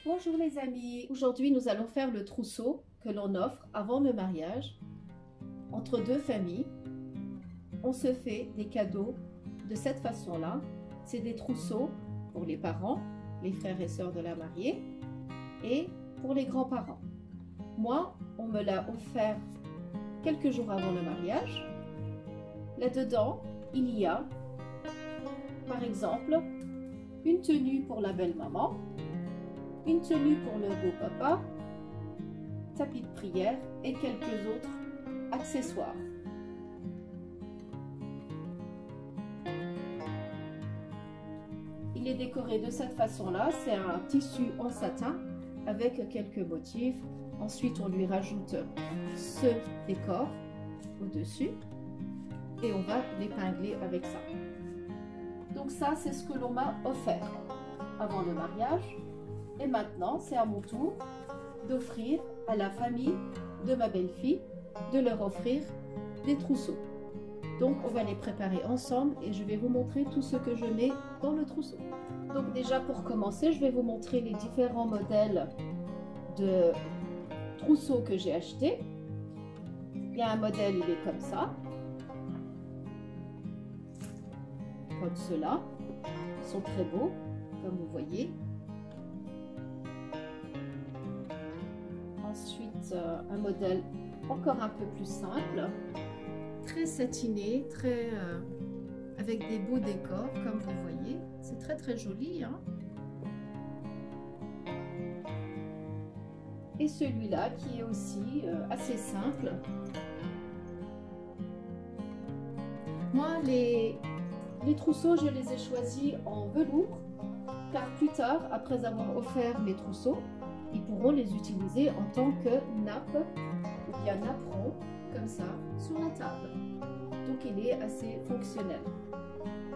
Bonjour les amis, aujourd'hui nous allons faire le trousseau que l'on offre avant le mariage entre deux familles. On se fait des cadeaux de cette façon-là. C'est des trousseaux pour les parents, les frères et sœurs de la mariée et pour les grands-parents. Moi, on me l'a offert quelques jours avant le mariage. Là-dedans, il y a par exemple une tenue pour la belle-maman, une tenue pour le beau-papa, tapis de prière et quelques autres accessoires. Il est décoré de cette façon-là, c'est un tissu en satin avec quelques motifs. Ensuite, on lui rajoute ce décor au-dessus et on va l'épingler avec ça. Donc ça, c'est ce que l'on m'a offert avant le mariage. Et maintenant, c'est à mon tour d'offrir à la famille de ma belle-fille, de leur offrir des trousseaux. Donc, on va les préparer ensemble et je vais vous montrer tout ce que je mets dans le trousseau. Donc déjà, pour commencer, je vais vous montrer les différents modèles de trousseaux que j'ai achetés. Il y a un modèle, il est comme ça. Comme cela. Ils sont très beaux, comme vous voyez. Ensuite, un modèle encore un peu plus simple, très satiné, très avec des beaux décors, comme vous voyez. C'est très très joli, hein. Et celui-là qui est aussi assez simple. Moi, les trousseaux, je les ai choisis en velours, car plus tard, après avoir offert mes trousseaux, ils pourront les utiliser en tant que nappe ou bien napperon, comme ça, sur la table. Donc il est assez fonctionnel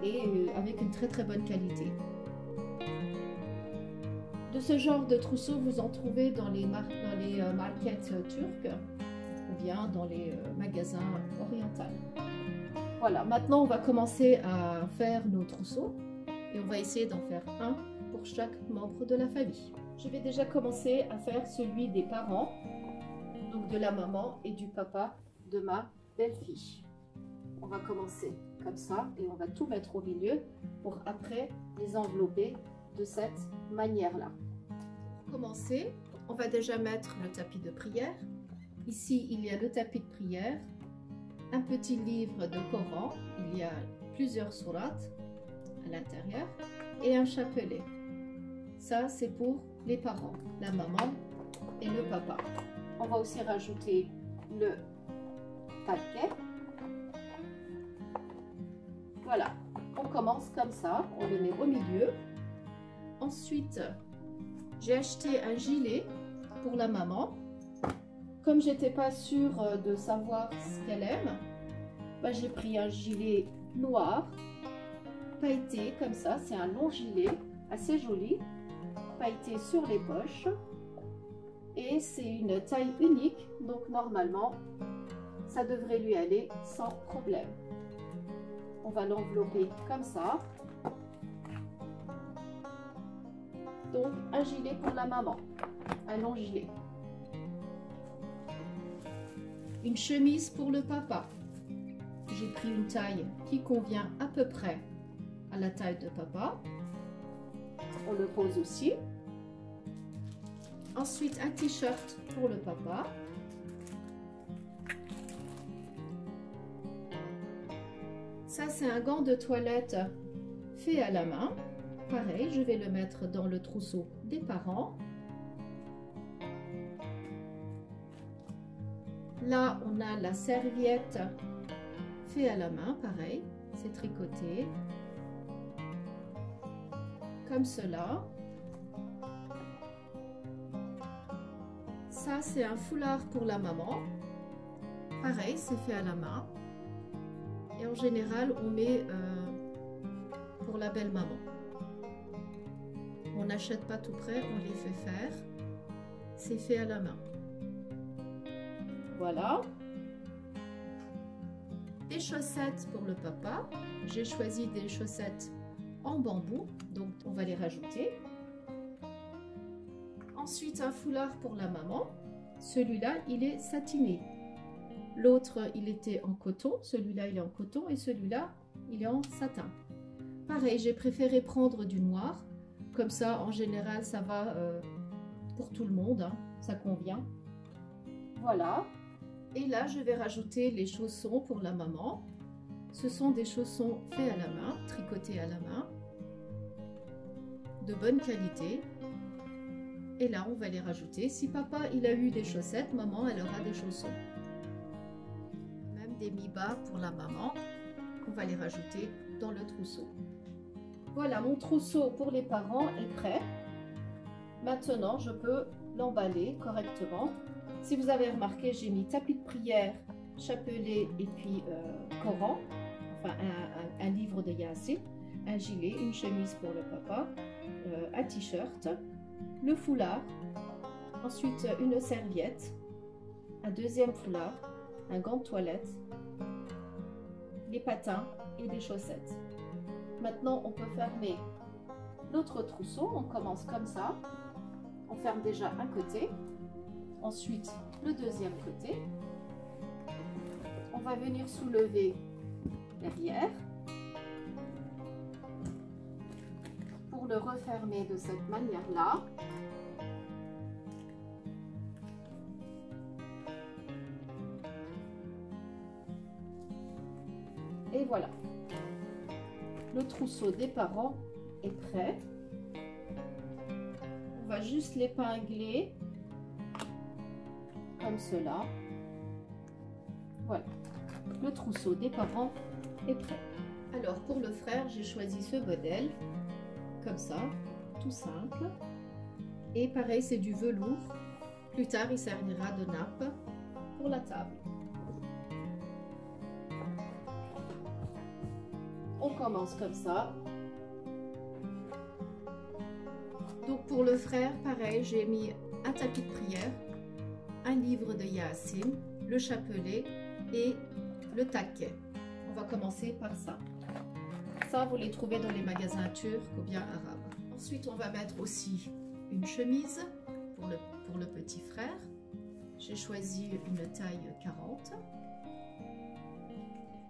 et avec une très très bonne qualité. De ce genre de trousseau, vous en trouvez dans les markets turcs ou bien dans les magasins orientaux. Voilà, maintenant on va commencer à faire nos trousseaux et on va essayer d'en faire un pour chaque membre de la famille. Je vais déjà commencer à faire celui des parents, donc de la maman et du papa de ma belle-fille. On va commencer comme ça et on va tout mettre au milieu pour après les envelopper de cette manière-là. Pour commencer, on va déjà mettre le tapis de prière. Ici, il y a le tapis de prière, un petit livre de Coran, il y a plusieurs sourates à l'intérieur et un chapelet. Ça, c'est pour les parents, la maman et le papa. On va aussi rajouter le paquet. Voilà, on commence comme ça, on le met au milieu. Ensuite, j'ai acheté un gilet pour la maman. Comme j'étais pas sûre de savoir ce qu'elle aime, j'ai pris un gilet noir, pailleté comme ça. C'est un long gilet, assez joli, pailleté sur les poches. Et c'est une taille unique, donc normalement, ça devrait lui aller sans problème. On va l'envelopper comme ça. Donc, un gilet pour la maman, un long gilet. Une chemise pour le papa. J'ai pris une taille qui convient à peu près à la taille de papa. On le pose aussi. Ensuite, un t-shirt pour le papa. Ça, c'est un gant de toilette fait à la main. Pareil, je vais le mettre dans le trousseau des parents. Là, on a la serviette fait à la main, pareil, c'est tricoté. Comme cela. Ça, c'est un foulard pour la maman. Pareil, c'est fait à la main. Et en général, on met pour la belle maman. On n'achète pas tout prêt, on les fait faire. C'est fait à la main. Voilà. Des chaussettes pour le papa. J'ai choisi des chaussettes en bambou, donc on va les rajouter. Ensuite, un foulard pour la maman. Celui-là, il est satiné. L'autre, il était en coton. Celui-là, il est en coton. Et celui-là, il est en satin. Pareil, j'ai préféré prendre du noir. Comme ça, en général, ça va pour tout le monde. Hein, ça convient. Voilà. Et là, je vais rajouter les chaussons pour la maman. Ce sont des chaussons faits à la main, tricotés à la main, de bonne qualité. Et là, on va les rajouter. Si papa, il a eu des chaussettes, maman, elle aura des chaussons. Même des mi-bas pour la maman. On va les rajouter dans le trousseau. Voilà, mon trousseau pour les parents est prêt. Maintenant, je peux l'emballer correctement. Si vous avez remarqué, j'ai mis tapis de prière, chapelet et puis Coran, enfin un livre de Yassine, un gilet, une chemise pour le papa, un t-shirt, le foulard, ensuite une serviette, un deuxième foulard, un gant de toilette, les patins et des chaussettes. Maintenant, on peut fermer l'autre trousseau. On commence comme ça. On ferme déjà un côté. Ensuite, le deuxième côté. On va venir soulever derrière pour le refermer de cette manière-là. Et voilà. Le trousseau des parents est prêt. On va juste l'épingler comme cela. Voilà. Le trousseau des parents est prêt. Alors pour le frère, j'ai choisi ce modèle. Comme ça, tout simple. Et pareil, c'est du velours. Plus tard, il servira de nappe pour la table. On commence comme ça. Donc pour le frère, pareil, j'ai mis un tapis de prière, un livre de Yassine, le chapelet et le taquet. On va commencer par ça. Ça, vous les trouvez dans les magasins turcs ou bien arabes. Ensuite, on va mettre aussi une chemise pour le petit frère. J'ai choisi une taille 40.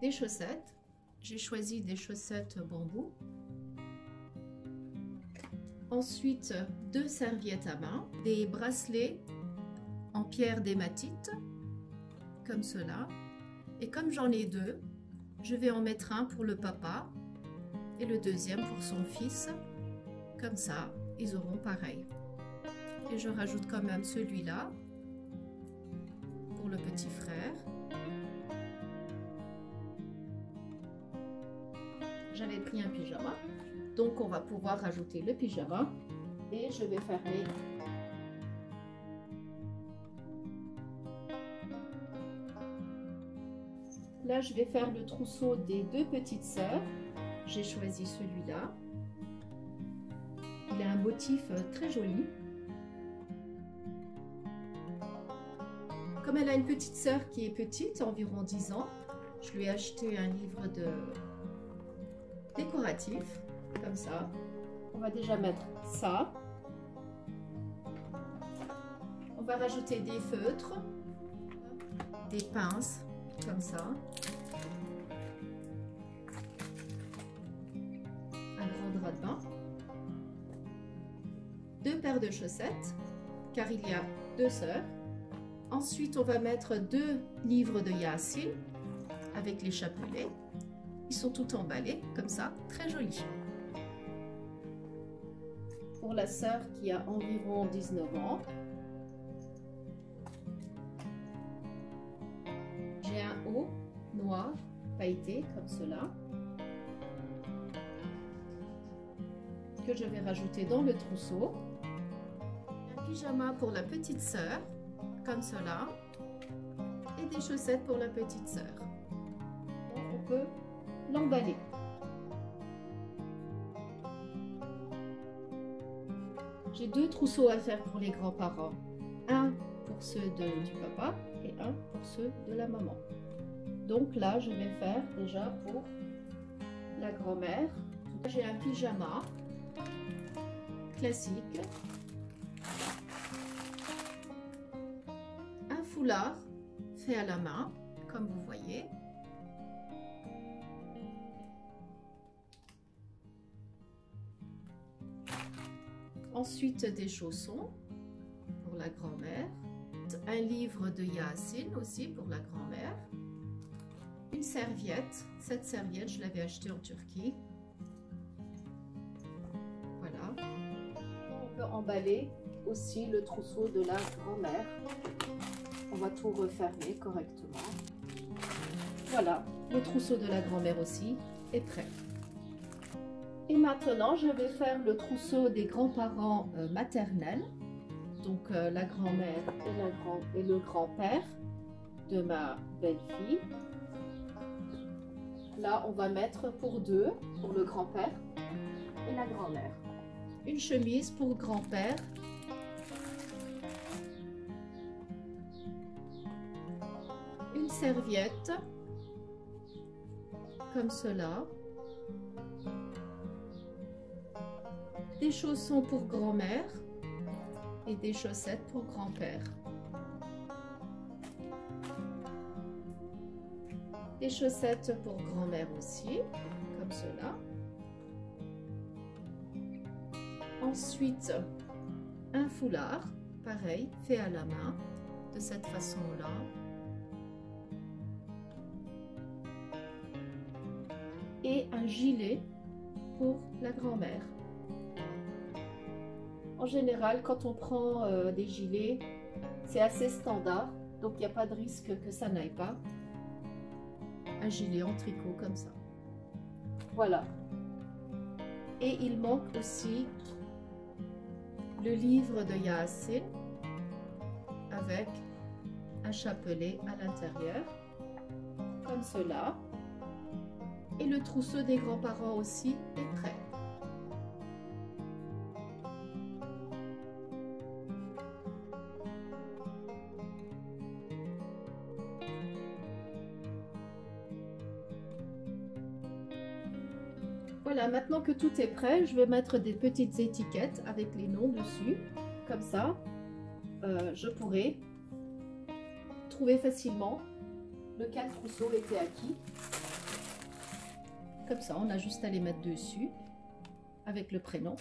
Des chaussettes. J'ai choisi des chaussettes bambou. Ensuite, 2 serviettes à main, des bracelets en pierre d'hématite, comme cela. Et comme j'en ai 2, je vais en mettre un pour le papa et le deuxième pour son fils. Comme ça, ils auront pareil. Et je rajoute quand même celui-là pour le petit frère. J'avais pris un pyjama, donc on va pouvoir rajouter le pyjama et je vais fermer. Là, je vais faire le trousseau des 2 petites sœurs. J'ai choisi celui-là. Il a un motif très joli. Comme elle a une petite sœur qui est petite, environ 10 ans, je lui ai acheté un livre de décoratif, comme ça. On va déjà mettre ça. On va rajouter des feutres, des pinces, comme ça. Un grand drap de bain. 2 paires de chaussettes, car il y a 2 sœurs. Ensuite, on va mettre 2 livres de Yassine avec les chapelets. Ils sont tout emballés, comme ça, très jolis. Pour la sœur qui a environ 19 ans, j'ai un haut noir pailleté, comme cela, que je vais rajouter dans le trousseau. Un pyjama pour la petite sœur, comme cela, et des chaussettes pour la petite sœur. Donc, on peut l'emballer. J'ai 2 trousseaux à faire pour les grands-parents. Un pour ceux du papa et un pour ceux de la maman. Donc là, je vais faire déjà pour la grand-mère. J'ai un pyjama classique foulard fait à la main, comme vous voyez. Ensuite, des chaussons pour la grand-mère. Un livre de Yassine aussi pour la grand-mère. Une serviette. Cette serviette, je l'avais achetée en Turquie. Voilà. On peut emballer aussi le trousseau de la grand-mère. On va tout refermer correctement. Voilà, le trousseau de la grand-mère aussi est prêt. Et maintenant, je vais faire le trousseau des grands-parents maternels. Donc la grand-mère et le grand-père de ma belle-fille. Là, on va mettre pour deux, pour le grand-père et la grand-mère. Une chemise pour grand-père. Une serviette, comme cela. Des chaussons pour grand-mère et des chaussettes pour grand-père. Des chaussettes pour grand-mère aussi, comme cela. Ensuite, un foulard, pareil, fait à la main, de cette façon-là. Et un gilet pour la grand-mère. En général, quand on prend des gilets, c'est assez standard, donc il n'y a pas de risque que ça n'aille pas. Un gilet en tricot comme ça. Voilà. Et il manque aussi le livre de Yassine avec un chapelet à l'intérieur, comme cela. Et le trousseau des grands-parents aussi est prêt. Voilà, maintenant que tout est prêt, je vais mettre des petites étiquettes avec les noms dessus. Comme ça, je pourrai trouver facilement lequel trousseau était à qui. Comme ça, on a juste à les mettre dessus avec le prénom.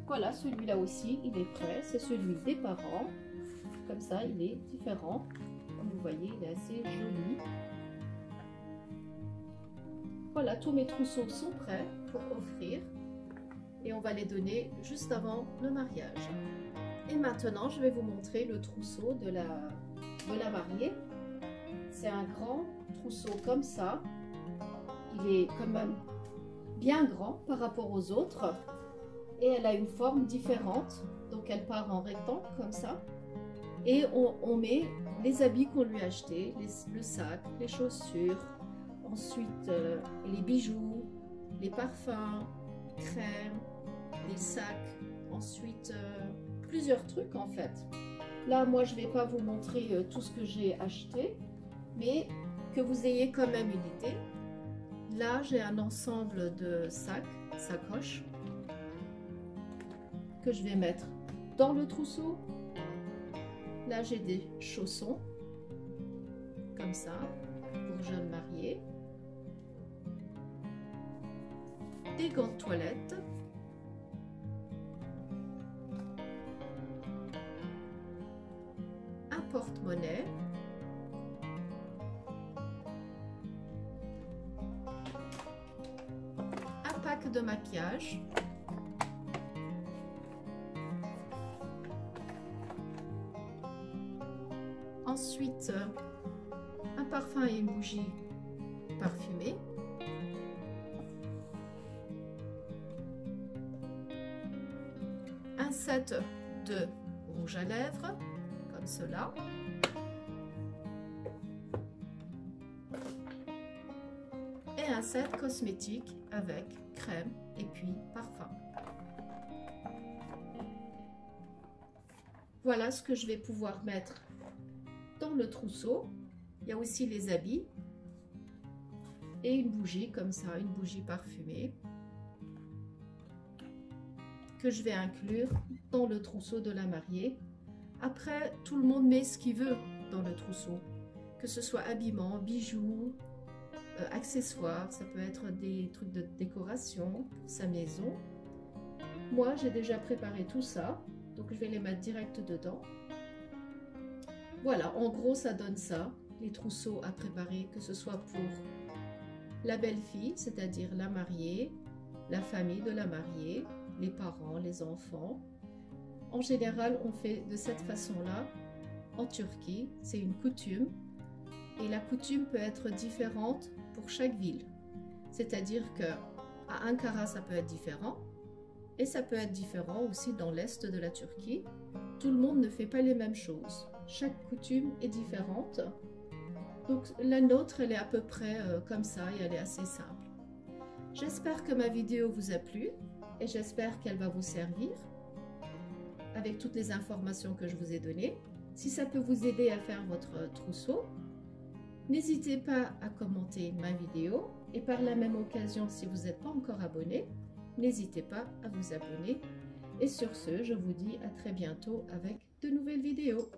Voilà, celui-là aussi, il est prêt. C'est celui des parents. Comme ça, il est différent. Comme vous voyez, il est assez joli. Voilà, tous mes trousseaux sont prêts pour offrir. Et on va les donner juste avant le mariage. Et maintenant, je vais vous montrer le trousseau de la mariée. C'est un grand trousseau comme ça. Il est quand même bien grand par rapport aux autres. Et elle a une forme différente, donc elle part en rectangle comme ça. Et on met les habits qu'on lui a achetés, le sac, les chaussures, ensuite les bijoux, les parfums, crèmes, les sacs, ensuite plusieurs trucs en fait. Là, moi, je ne vais pas vous montrer tout ce que j'ai acheté, mais que vous ayez quand même une idée. Là, j'ai un ensemble de sacs, sacoches, que je vais mettre dans le trousseau. Là, j'ai des chaussons, comme ça, pour jeunes mariés. Des gants de toilette. Un porte-monnaie. Un pack de maquillage. Ensuite, un parfum et une bougie parfumée. Un set de rouge à lèvres, comme cela. un set cosmétique avec crème et puis parfum. Voilà ce que je vais pouvoir mettre dans le trousseau. Il y a aussi les habits et une bougie comme ça, une bougie parfumée que je vais inclure dans le trousseau de la mariée. Après, tout le monde met ce qu'il veut dans le trousseau, que ce soit habillement, bijoux, accessoires, ça peut être des trucs de décoration pour sa maison. Moi, j'ai déjà préparé tout ça, donc je vais les mettre direct dedans. Voilà, en gros, ça donne ça, les trousseaux à préparer, que ce soit pour la belle-fille, c'est-à-dire la mariée, la famille de la mariée, les parents, les enfants. En général, on fait de cette façon-là en Turquie, c'est une coutume. Et la coutume peut être différente pour chaque ville. C'est-à-dire qu'à Ankara, ça peut être différent. Et ça peut être différent aussi dans l'est de la Turquie. Tout le monde ne fait pas les mêmes choses. Chaque coutume est différente. Donc la nôtre, elle est à peu près comme ça et elle est assez simple. J'espère que ma vidéo vous a plu et j'espère qu'elle va vous servir avec toutes les informations que je vous ai données. Si ça peut vous aider à faire votre trousseau, n'hésitez pas à commenter ma vidéo et par la même occasion, si vous n'êtes pas encore abonné, n'hésitez pas à vous abonner. Et sur ce, je vous dis à très bientôt avec de nouvelles vidéos.